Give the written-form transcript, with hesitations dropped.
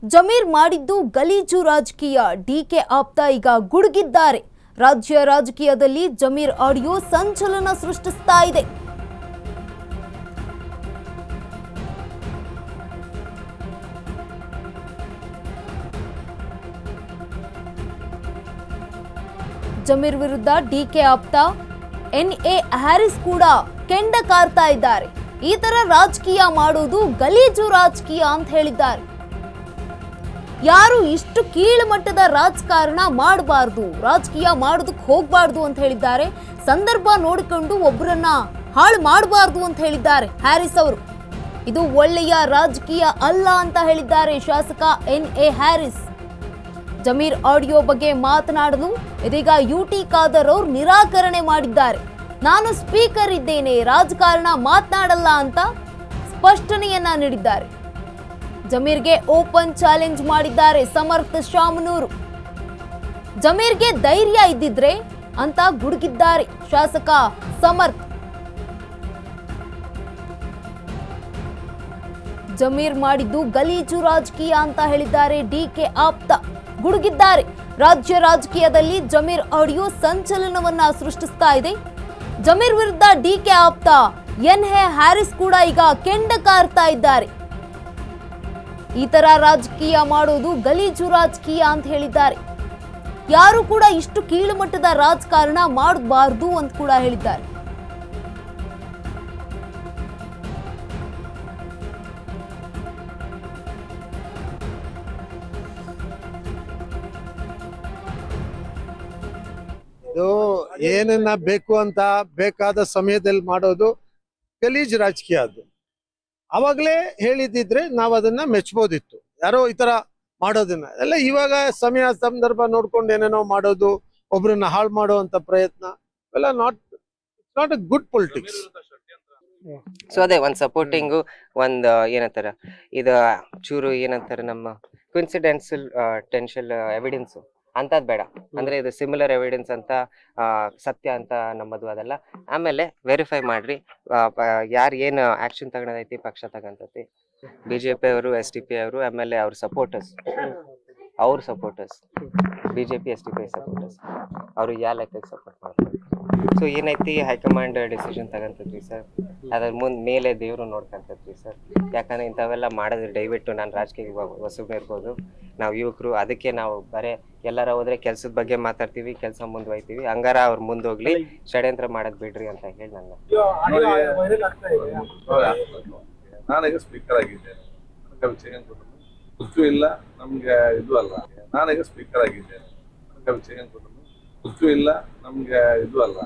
ಜಮೀರ್ ಮಾಡಿದ್ದು ಗಲೀಜು ರಾಜಕೀಯ. ಡಿಕೆ ಆಪ್ತ ಈಗ ಗುಡುಗಿದ್ದಾರೆ. ರಾಜ್ಯ ರಾಜಕೀಯದಲ್ಲಿ ಜಮೀರ್ ಆಡಿಯೋ ಸಂಚಲನ ಸೃಷ್ಟಿಸ್ತಾ ಇದೆ. ಜಮೀರ್ ವಿರುದ್ಧ ಡಿಕೆ ಆಪ್ತ ಎನ್ಎ ಹ್ಯಾರಿಸ್ ಕೂಡ ಕೆಂಡ ಕಾರ್ತಾ ಇದ್ದಾರೆ. ಈ ತರ ರಾಜಕೀಯ ಮಾಡುವುದು ಗಲೀಜು ರಾಜಕೀಯ ಅಂತ ಹೇಳಿದ್ದಾರೆ. ಯಾರು ಇಷ್ಟು ಕೀಳುಮಟ್ಟದ ರಾಜಕಾರಣ ಮಾಡಬಾರ್ದು, ರಾಜಕೀಯ ಮಾಡೋದಕ್ಕೆ ಹೋಗಬಾರ್ದು ಅಂತ ಹೇಳಿದ್ದಾರೆ. ಸಂದರ್ಭ ನೋಡಿಕೊಂಡು ಒಬ್ಬರನ್ನ ಹಾಳು ಮಾಡಬಾರ್ದು ಅಂತ ಹೇಳಿದ್ದಾರೆ ಹ್ಯಾರಿಸ್ ಅವರು. ಇದು ಒಳ್ಳೆಯ ರಾಜಕೀಯ ಅಲ್ಲ ಅಂತ ಹೇಳಿದ್ದಾರೆ ಶಾಸಕ ಎನ್ಎ ಹ್ಯಾರಿಸ್. ಜಮೀರ್ ಆಡಿಯೋ ಬಗ್ಗೆ ಮಾತನಾಡಲು ಇದೀಗ ಯುಟಿ ಖಾದರ್ ಅವರು ನಿರಾಕರಣೆ ಮಾಡಿದ್ದಾರೆ. ನಾನು ಸ್ಪೀಕರ್ ಇದ್ದೇನೆ, ರಾಜಕಾರಣ ಮಾತನಾಡಲ್ಲ ಅಂತ ಸ್ಪಷ್ಟನೆಯನ್ನ ನೀಡಿದ್ದಾರೆ. ಜಮೀರ್ಗೆ ಓಪನ್ ಚಾಲೆಂಜ್ ಮಾಡಿದ್ದಾರೆ ಸಮರ್ಥ ಶಾಮನೂರು. ಜಮೀರ್ಗೆ ಧೈರ್ಯ ಇದ್ದಿದ್ರೆ ಅಂತ ಗುಡುಗಿದ್ದಾರೆ ಶಾಸಕ ಸಮರ್ಥ. ಜಮೀರ್ ಮಾಡಿದ್ದು ಗಲೀಜು ರಾಜಕೀಯ ಅಂತ ಹೇಳಿದ್ದಾರೆ ಡಿಕೆ ಆಪ್ತ. ಗುಡುಗಿದ್ದಾರೆ. ರಾಜ್ಯ ರಾಜಕೀಯದಲ್ಲಿ ಜಮೀರ್ ಆಡಿಯೋ ಸಂಚಲನವನ್ನ ಸೃಷ್ಟಿಸ್ತಾ ಇದೆ. ಜಮೀರ್ ವಿರುದ್ಧ ಡಿಕೆ ಆಪ್ತ ಎನ್ಎ ಹ್ಯಾರಿಸ್ ಕೂಡ ಈಗ ಕೆಂಡ ಕಾರ್ತಾ ಇದ್ದಾರೆ. ಈ ತರ ರಾಜಕೀಯ ಮಾಡೋದು ಗಲೀಜು ರಾಜಕೀಯ ಅಂತ ಹೇಳಿದ್ದಾರೆ. ಯಾರು ಕೂಡ ಇಷ್ಟು ಕೀಳುಮಟ್ಟದ ರಾಜಕಾರಣ ಮಾಡಬಾರ್ದು ಅಂತ ಕೂಡ ಹೇಳಿದ್ದಾರೆ. ಇದು ಏನನ್ನ ಬೇಕು ಅಂತ ಬೇಕಾದ ಸಮಯದಲ್ಲಿ ಮಾಡೋದು ಗಲೀಜ್ ರಾಜಕೀಯ. ಅದು ಅವಾಗಲೇ ಹೇಳಿದಿದ್ರೆ ನಾವು ಅದನ್ನ ಮೆಚ್ಚಬಹುದಿತ್ತು. ಯಾರೋ ಈ ತರ ಮಾಡೋದನ್ನ ಎಲ್ಲ ಇವಾಗ ಸಮಯ ಸಂದರ್ಭ ನೋಡ್ಕೊಂಡು ಏನೇನೋ ಮಾಡೋದು, ಒಬ್ರನ್ನ ಹಾಳು ಮಾಡುವಂತ ಪ್ರಯತ್ನ ಎಲ್ಲ not a good politics. So ಅದೇ ಒಂದ್ ಸಪೋರ್ಟಿಂಗು, ಒಂದ್ ಏನಂತಾರ ಇದು ಚೂರು ಏನಂತಾರ ನಮ್ಮ ಕ್ವಿನ್ಸಿಡೆನ್ಸಿಯಲ್ ಟೆನ್ಷಿಯಲ್ ಎವಿಡೆನ್ಸ್ ಅಂತದ್ ಬೇಡ. ಅಂದ್ರೆ ಇದು ಸಿಮಿಲರ್ ಎವಿಡೆನ್ಸ್ ಅಂತ ಸತ್ಯ ಅಂತ ನಮ್ಮದು ಅದೆಲ್ಲ. ಆಮೇಲೆ ವೆರಿಫೈ ಮಾಡ್ರಿ ಯಾರು ಏನು ಆಕ್ಷನ್ ತಗೊಳದೈತಿ ಪಕ್ಷ ತಗಂತೈತಿ. ಬಿಜೆಪಿ ಅವರು, SDP ಅವರು, ಆಮೇಲೆ ಅವ್ರ ಸಪೋರ್ಟರ್ಸ್ ಬಿಜೆಪಿ SDP ಸಪೋರ್ಟರ್ಸ್ ಅವ್ರು ಯಾವ ಲೆಕ್ಕಕ್ಕೆ ಸಪೋರ್ಟ್ ಮಾಡ್ತಾರೆ. ಸೊ ಏನೈತಿ ಹೈಕಮಾಂಡ್ ಡಿಸಿಷನ್ ತಗಂತೈತ್ರಿ ಸರ್. ಅದ್ರ ಮೇಲೆ ದೇವ್ರು ನೋಡ್ಕೊಂತೈತ್ರಿ ಸರ್. ಯಾಕಂದ್ರೆ ಇಂಥವೆಲ್ಲ ಮಾಡೋದು ದಯವಿಟ್ಟು ನಾನು ರಾಜಕೀಯ ಹೊಸಬ ಇರ್ಬೋದು, ನಾವು ಯುವಕರು, ಅದಕ್ಕೆ ನಾವು ಬರೇ ಎಲ್ಲಾರ ಹೋದ್ರೆ ಕೆಲ್ಸದ ಬಗ್ಗೆ ಮಾತಾಡ್ತೀವಿ, ಕೆಲಸ ಮುಂದುವೈತೀವಿ. ಹಂಗಾರ ಅವ್ರು ಮುಂದೋಗ್ಲಿ, ಷಡ್ಯಂತ್ರ ಮಾಡದ್ ಬಿಡ್ರಿ ಅಂತ ಹೇಳಿ ನಾನೀಗ ಸ್ಪೀಕರ್ ಆಗಿದ್ದೇನೆ, ವಿಷಯ ಗೊತ್ತೂ ಇಲ್ಲ ನಮ್ಗೆ ಇದು ಅಲ್ಲ. ನಾನೀಗ ಸ್ಪೀಕರ್ ಆಗಿದ್ದೇನೆ, ವಿಷಯ ಗೊತ್ತೂ ಇಲ್ಲ ನಮ್ಗೆ ಇದು ಅಲ್ಲ.